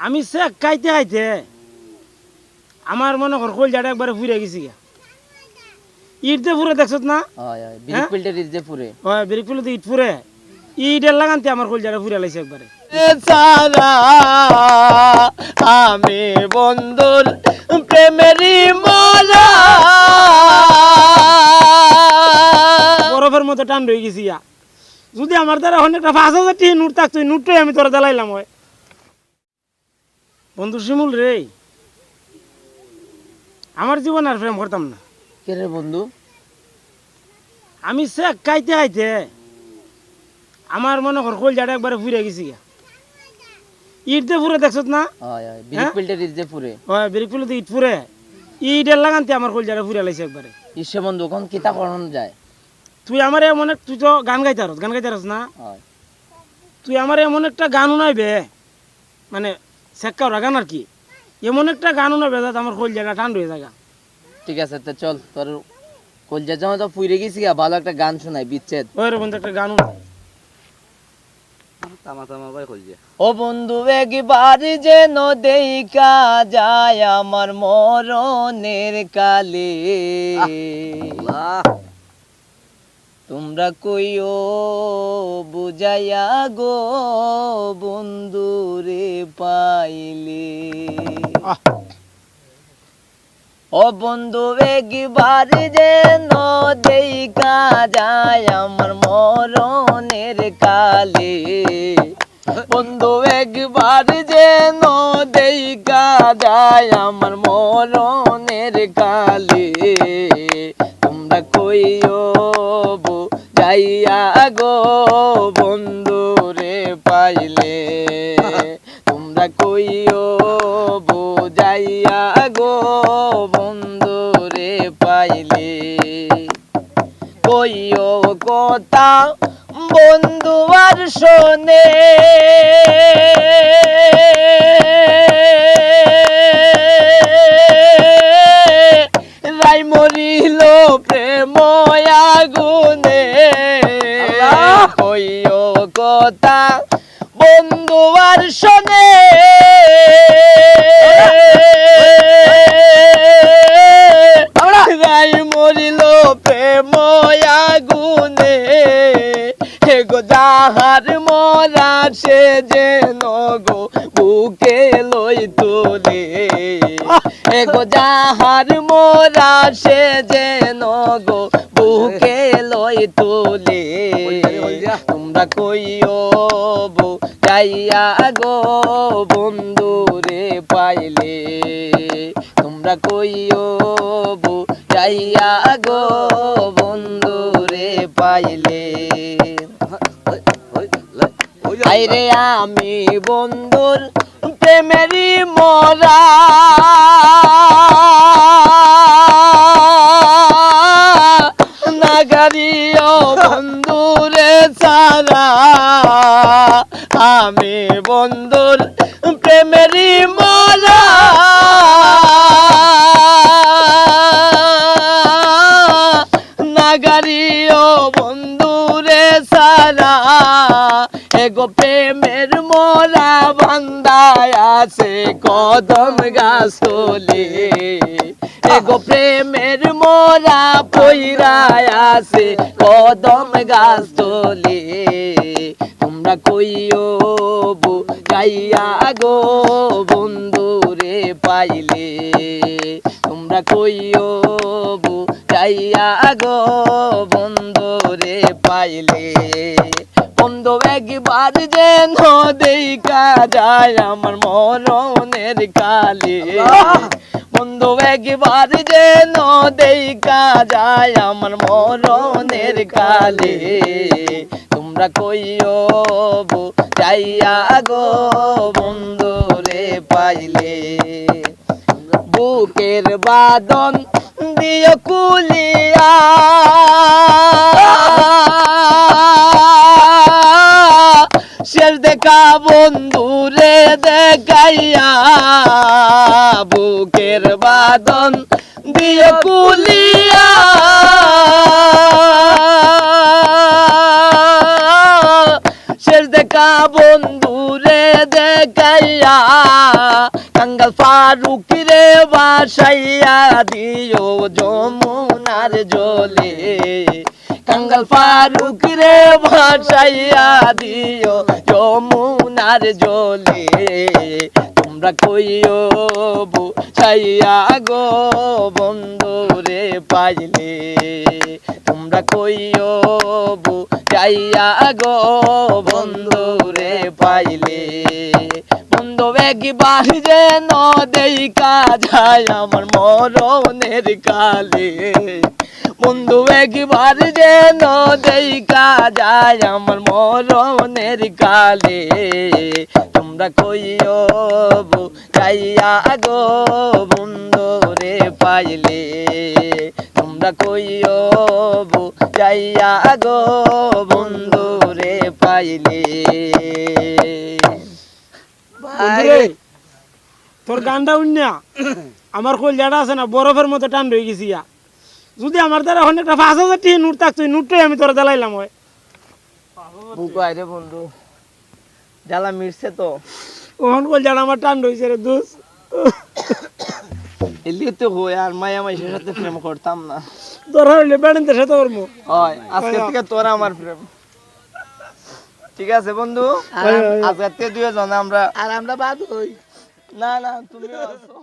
আমি চেক খাইতে খাইতে আমার মনে কর কলজাটা একবারে ফুরে গেছি গা। ইট দিয়ে ফুরে দেখছত না? ব্রেক ফিল্টার ইট দিয়ে ফুরে। হয় ব্রেক ফিল্টার ইট ফুরে, ইটের লাগানতে আমার কলজাটা ফুরে লাইছে একবারে। সারা আমি বন্ধুর প্রেমেরই মরা বরফের মতো টান রয়ে গেছি ইয়া। যদি আমার দ্বারা অনেকটা 5,000 টাকা নোট থাকতো, এই নোটটাই আমি তোরা জ্বালাইলাম হয়। বন্ধু শিমুল রে, আমার জীবন আর প্রেম করতাম না। কে রে বন্ধু? আমি চেক খাইতে খাইতে আমার মনে কর কলজাটা একবারে ফুরে গেছি গা। ইট দিয়ে ফুরে দেখছত না? ব্রেক ফিল্টার ইট দিয়ে ফুরে। হয় ব্রেক ফিল্টার ইট ফুরে, ইটের লাগানতে আমার কলজাটা ফুরে লাইছে একবারে। ইসে বন্ধু কোন কিতা করন যায়? তুই আমার এমন এক, তুই তো গান গাইতারস না? তুই আমার এমন একটা গান উনাইবে, মানে সেক্কা ওরা গান আর কি, এমন একটা গান উনাইবে যাতে আমার কলজাটা ঠান্ডা হয়ে যায়। ঠিক আছে তো চল, তোর কলজা জমা তো ফুইরে গেছি গা, ভালো একটা গান শোনাই বিচ্ছেদ। ওই রে বন্ধু একটা গান উনাই। ও বন্ধু একবার যেন দেখা যায় আমার মরণের কালে, তোমরা কইও বুঝাইয়া গো বন্ধু রে পাইলে। ও বন্ধু একবার যেন দেখা যায় আমার মরণের কালে, বন্ধু একবার যেন দেখা যায় আমার মরণের কালে, তোমরা কইও বুঝাইয়া গো বন্ধু রে পাইলে, তোমরা কইও বুঝাইয়া গো বন্ধু রে পাইলে। কইও কথা বন্ধু আর শোনে, রাই মরিল প্রেম আগুনে। কইও কথা বন্ধু আর শোনে, রাই মরিল প্রেম আগুনে। গো যাহার মরা সে যেন গো বুকে লই তোলে, গো যাহার মরা সে যেন গো বুকে লই তোলে। তোমরা কইও বুঝাইয়া গো বন্ধু রে পাইলে, তোমরা কইও বুঝাইয়া গো বন্ধু রে পাইলে। আইরে আমি বন্ধুর প্রেমেরই মরা, নাগারিও বন্ধুরে সারা আমি বন্ধুর প্রেমেরই মরা। নাগারিও বন্ধুরে সারা এগো প্রেমের মোরা বান্দায় আছে কদম গাছ তলে, এগো প্রেমের মোরা পইরায় আছে কদম গাছ তলে। তোমরা কইও বুঝাইয়া গো বন্ধু রে পাইলে, তোমরা কইও বুঝাইয়া গো বন্ধু রে পাইলে। বন্ধু একবার যেন দেখা যায় আমার মরণের কালে, বন্ধু একবার যেন দেখা যায় আমার মরণের কালে। তোমরা কইও বুঝাইয়া গো বন্ধু রে পাইলে, বুকের বাদন দিও কুলিয়া, শেষ দেখা বন্ধুরে দেখাইয়া, বুকের বাদন দিও কুলিয়া, শেষ দেখা বন্ধু রে দেখাইয়া কাঙ্গাল ফারুক রে বাসাইয়া দিও যমুনার জলে কাঙ্গাল ফারুক রে বাসাইয়া দিও যমুনার জলে তোমরা কইও বুঝাইয়া গো বন্ধু রে পাইলে তোমরা কইও বুঝাইয়া গো বন্ধু রে পাইলে বন্ধু একবার যে দেখা যায় আমার মরণের কালে বন্ধু একবার যে দেখা যায় আমার মরণের কালে তোমরা কইও বুঝাইয়া গো বন্ধু রে পাইলে তোমরা কইও বুঝাইয়া গো বন্ধু রে পাইলে বন্ধুরে, তোর গানটা উন্না আমার কলজাটা আছে না বরফের মতো টান হয়ে গেছি ইয়া। যদি আমার দ্বারা এখন একটা 5,000 টাকা নোট থাকতো এই নোটটাই আমি তোরা জ্বালাইলাম হয়। বুকু আইরে বন্ধু জ্বালা মিটছে তো ওখান কলজাটা আমার টান হয়েছে রে দোষ। এলিও তো হয় আর মায়া মাইশের সাথে প্রেম করতাম না তোরা হইলে বেড়াতে সাথে করবো। হয় আজকে থেকে তোরা আমার প্রেম ঠিক আছে বন্ধু আজকে থেকে দুইজন আমরা আর আমরা বাদ হই না না তুমি আছো